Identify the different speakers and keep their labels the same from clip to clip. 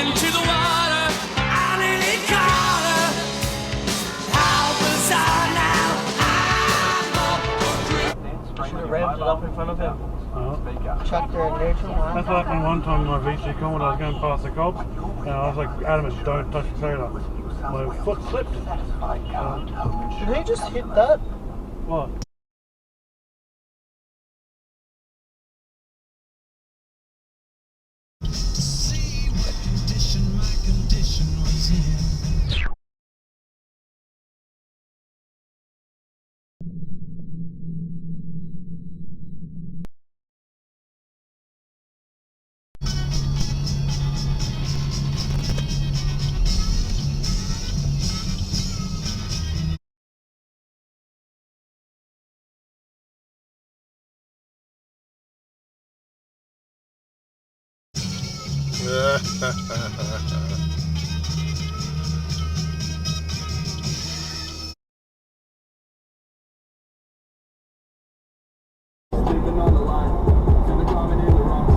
Speaker 1: into the water. I nearly caught her. How bizarre now. I'm up for grip.
Speaker 2: Should have revved it up in front of him. Chucked her in neutral.
Speaker 3: That's what happened one time in my VC Con when I was going past the cops, and I was like adamant, don't touch the trailer. My foot slipped.
Speaker 2: Did he just hit that?
Speaker 3: What?
Speaker 1: See what condition my condition was in.
Speaker 4: Living on the line, feeling climbing in the rocks.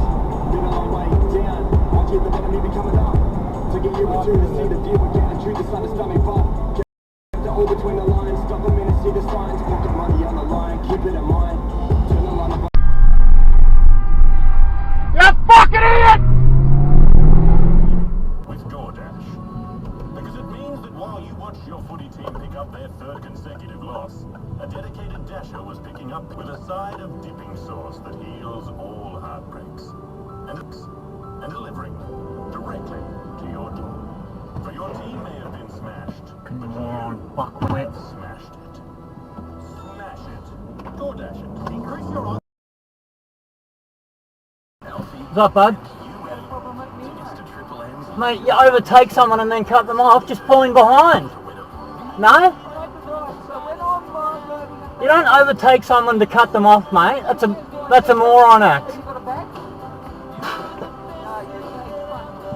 Speaker 4: Been a long way down, watch it, the bottom even coming up. To get you into to see the view again, and treat the sun to stomach pop. Kept it all between the lines, stop a minute, see the signs. Pocket money on the line, keep it in mind. Turn the line of
Speaker 3: You fucking idiot!
Speaker 5: With DoorDash. Because it means that while you watch your footy team pick up their third consecutive loss, a dedicated dasher was picking up with a side of dipping sauce that heals all heartbreaks. And delivering them directly to your door. For your team may have been smashed, but you
Speaker 2: Buckwheat.
Speaker 5: smashed it. Smash it. DoorDash it. Increase your odds.
Speaker 2: What's up, bud?
Speaker 5: Tickets to Triple M's.
Speaker 2: Mate, you overtake someone and then cut them off just pulling behind. No? You don't overtake someone to cut them off, mate. That's a moron act.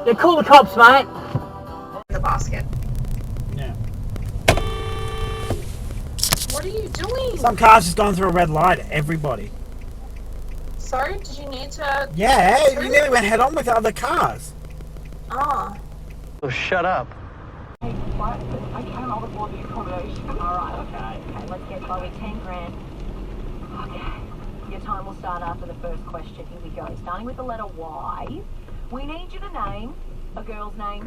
Speaker 2: Yeah, call the cops, mate.
Speaker 6: The basket.
Speaker 3: Yeah.
Speaker 6: What are you doing?
Speaker 7: Some car's just gone through a red light. Everybody.
Speaker 6: Sorry, did you need to...
Speaker 7: Yeah, you nearly went head on with the other cars.
Speaker 6: Ah.
Speaker 2: Oh, shut up.
Speaker 8: I can't afford the accommodation. Alright, okay, let's get Chloe 10 grand. Okay, your time will start after the first question. Here we go. Starting with the letter Y. We need you to name a girl's name.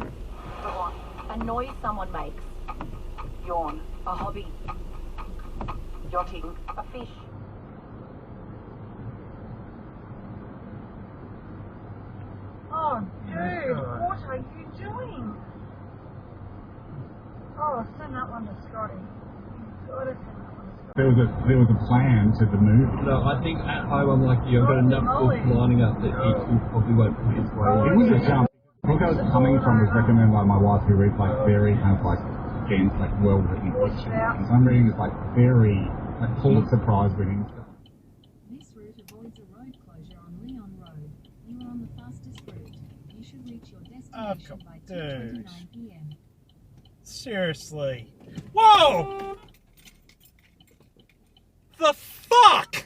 Speaker 8: Go on. A noise someone makes. Yawn. A hobby. Yachting. A fish. Oh, dude, what are you doing? Oh, send that one to Scotty. Gotta send that one to Scotty.
Speaker 9: There was a plan to the move.
Speaker 10: No, I think at home I'm like you. I've got enough books lining up that he probably won't put his way.
Speaker 9: It was a jump. The book I was coming from was recommended by my wife, who reads like very kind of like dense, like well written fiction. And so I'm reading this like very like Pulitzer Prize winning stuff.
Speaker 11: This route avoids a road closure on Leon Road. You are on the fastest route. You should reach your destination by 2:29 p.m.
Speaker 7: Seriously. Whoa! The fuck?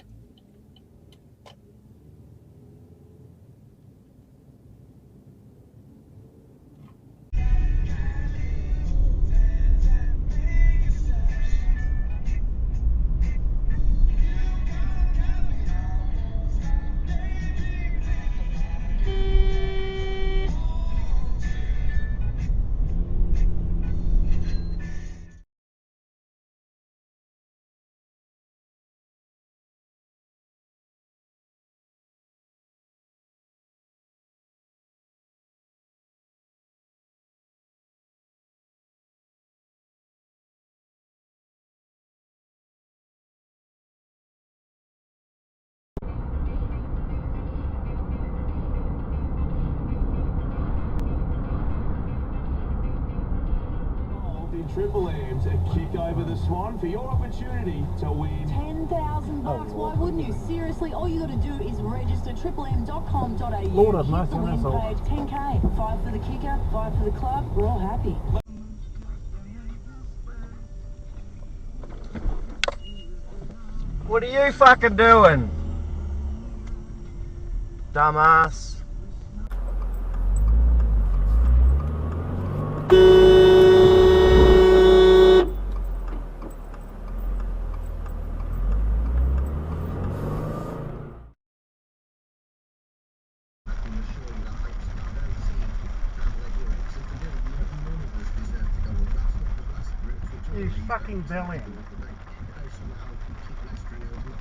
Speaker 4: Triple M's a kick over the Swan for your opportunity to win
Speaker 11: $10,000. Why wouldn't you? Seriously, all you got to do is register triplem.com.au.
Speaker 3: Lord have
Speaker 11: Hit
Speaker 3: mercy
Speaker 11: the
Speaker 3: on
Speaker 11: win
Speaker 3: us all.
Speaker 11: page, 10k, 5 for the kicker, 5 for the club. We're all happy.
Speaker 2: What are you fucking doing? Dumbass.
Speaker 3: his fucking belly.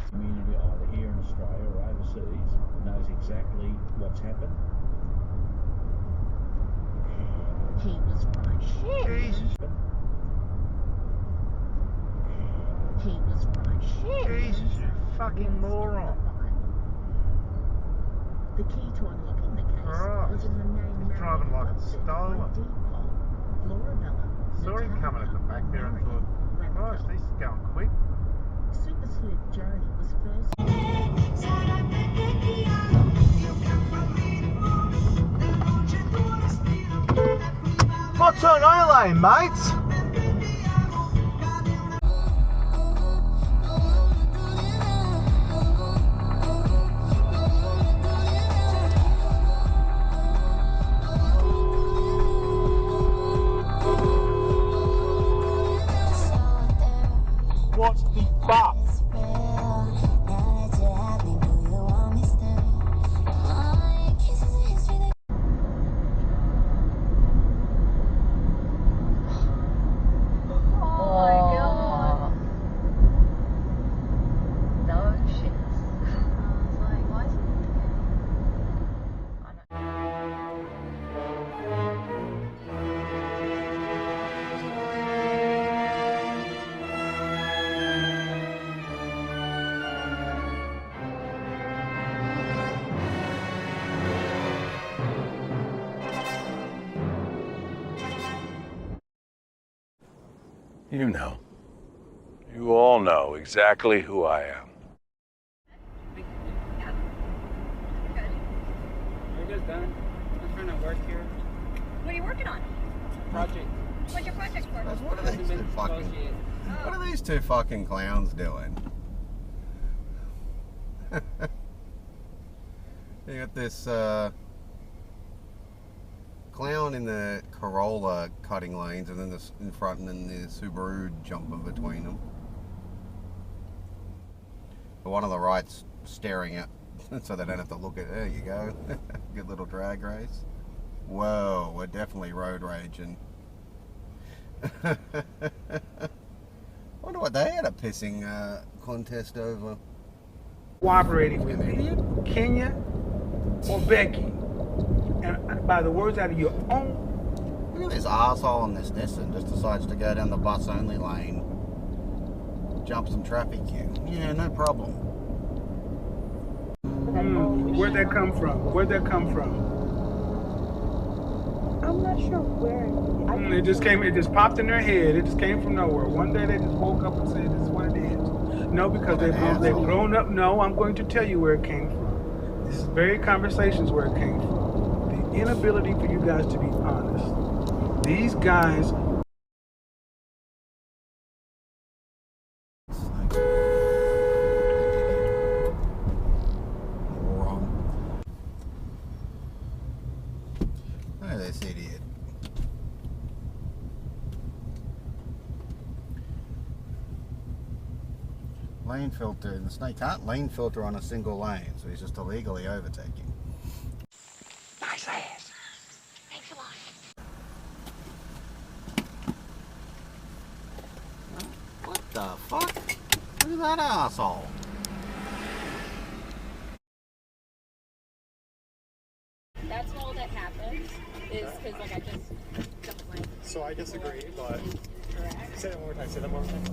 Speaker 12: Community either here in Australia or overseas knows exactly what's happened.
Speaker 8: He was right.
Speaker 3: Jesus.
Speaker 8: He was right.
Speaker 3: Jesus, you fucking moron.
Speaker 8: The key to unlocking the case
Speaker 3: Christ.
Speaker 8: was in the name
Speaker 3: He's driving like it's stolen.
Speaker 8: Florabella.
Speaker 3: Saw him coming at the back there and thought, Christ, he's going quick.
Speaker 8: Super Sleuth Journey was first.
Speaker 3: What's on O-Lane, mates? What the fuck?
Speaker 13: You know. You all know exactly who I am.
Speaker 14: Are you guys done? I'm trying to work here.
Speaker 15: What are you working on?
Speaker 14: Project.
Speaker 15: What's your project for?
Speaker 16: What are these two fucking clowns doing? You got this clown in the Corolla cutting lanes, and then this in front, and then the Subaru jumping between them. The one on the right's staring at, so they don't have to look at. There you go. Good little drag race. Whoa, we're definitely road raging. Wonder what they had a pissing contest over.
Speaker 3: Cooperating with me, Kenya or Becky. And by the words out of your own.
Speaker 16: Look at this arsehole in this Nissan just decides to go down the bus only lane. Jump some traffic queue. Yeah, no problem.
Speaker 3: Where'd that come from? Where'd that come from?
Speaker 17: I'm not sure where.
Speaker 3: It just came, it just popped in their head. It just came from nowhere. One day they just woke up and said, this is what it is. No, because they've grown up. No, I'm going to tell you where it came from. This is very conversations where it came from. The inability for you guys to be honest. These guys.
Speaker 16: Look at this idiot. Lane filter, and the snake can't lane filter on a single lane, so he's just illegally overtaking.
Speaker 1: Nice ass.
Speaker 15: Thanks a lot.
Speaker 16: What the fuck? Look at that asshole.
Speaker 15: That's all that happens is because like I just don't like.
Speaker 18: So I disagree, but
Speaker 15: Correct.
Speaker 18: say that one more time. Say that one more time.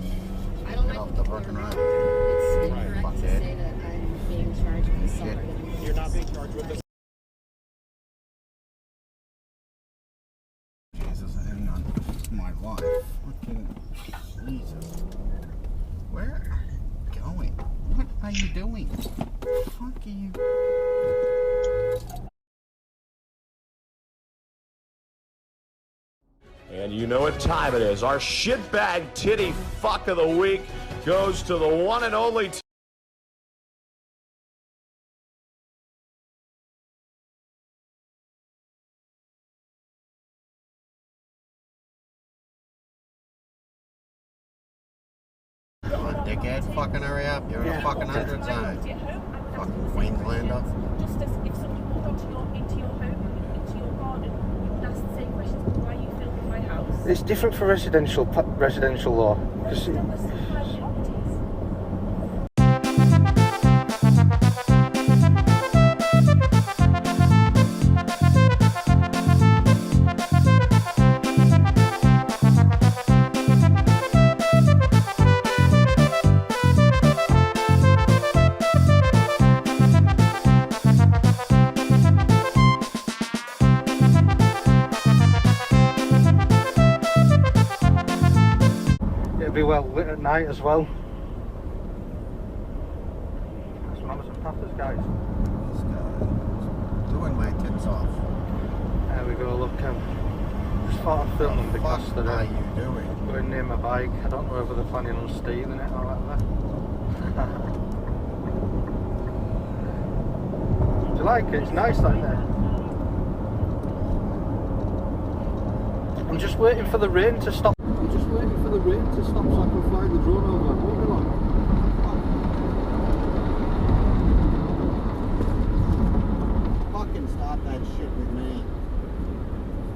Speaker 15: I don't like
Speaker 16: the broken road.
Speaker 15: It's incorrect to say that I'm being charged with assault.
Speaker 18: You're not being charged with this.
Speaker 16: Jesus, hang on. My life. Fucking Jesus. Where are you going? What are you doing? The fuck are you?
Speaker 19: And you know what time it is. Our shitbag titty fuck of the week goes to the one and only...
Speaker 16: Come on, dickhead. Fucking hurry up. You're in a fucking 100 zone. Fucking Queenslander.
Speaker 17: Just as if somebody walked into your home, into your garden, you would ask the same questions. Why are you filming my house?
Speaker 20: It's different for residential law. 'Cause it'll be well lit at night as well. That's Mamas and Papas, guys.
Speaker 16: Doing my tits off.
Speaker 20: There we go, look, just thought I'd film them because
Speaker 16: What
Speaker 20: they're
Speaker 16: are you doing?
Speaker 20: going near my bike. I don't know whether they're planning on stealing it or whatever. Do you like it? It's nice, isn't it? I'm just waiting for the rain to stop. I'm just waiting for the rain to stop so I can fly the drone over. Moving along.
Speaker 16: Fucking start that shit with me.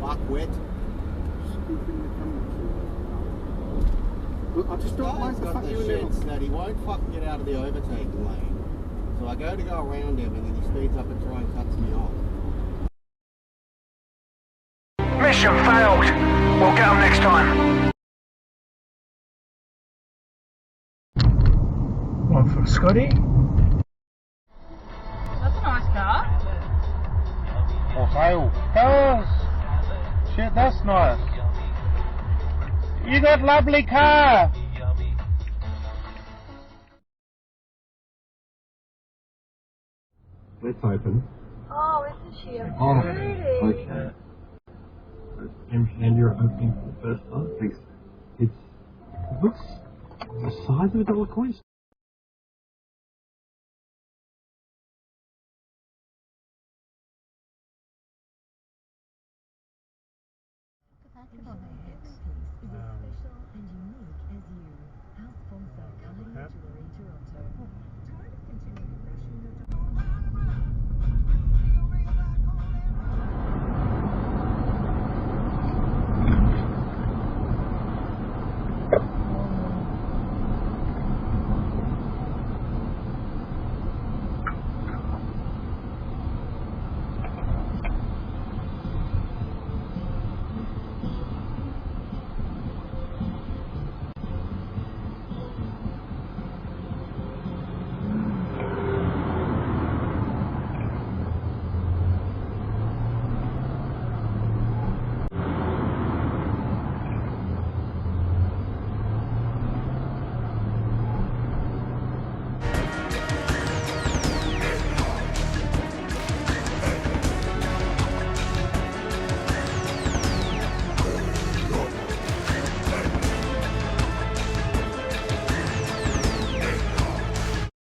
Speaker 16: Fuckwit.
Speaker 20: Look, I just don't like the fact
Speaker 16: the
Speaker 20: you're
Speaker 16: shits that he won't fucking get out of the overtaking lane. So I go to go around him and then he speeds up and tries and cuts me off.
Speaker 1: Mission failed. We'll get them next time.
Speaker 7: One for Scotty.
Speaker 15: That's a nice car.
Speaker 20: For sale. Cars! Shit, that's nice. You got lovely car!
Speaker 10: Let's open.
Speaker 17: Oh, isn't she a
Speaker 10: Oh,
Speaker 17: pretty?
Speaker 10: okay. And you're opening for the first time. Thanks. It looks the size of a dollar coin.
Speaker 11: Perspective on the next piece is as special and unique as you. Our sponsor, Cartier Jewelry Toronto. Tired of continually rushing your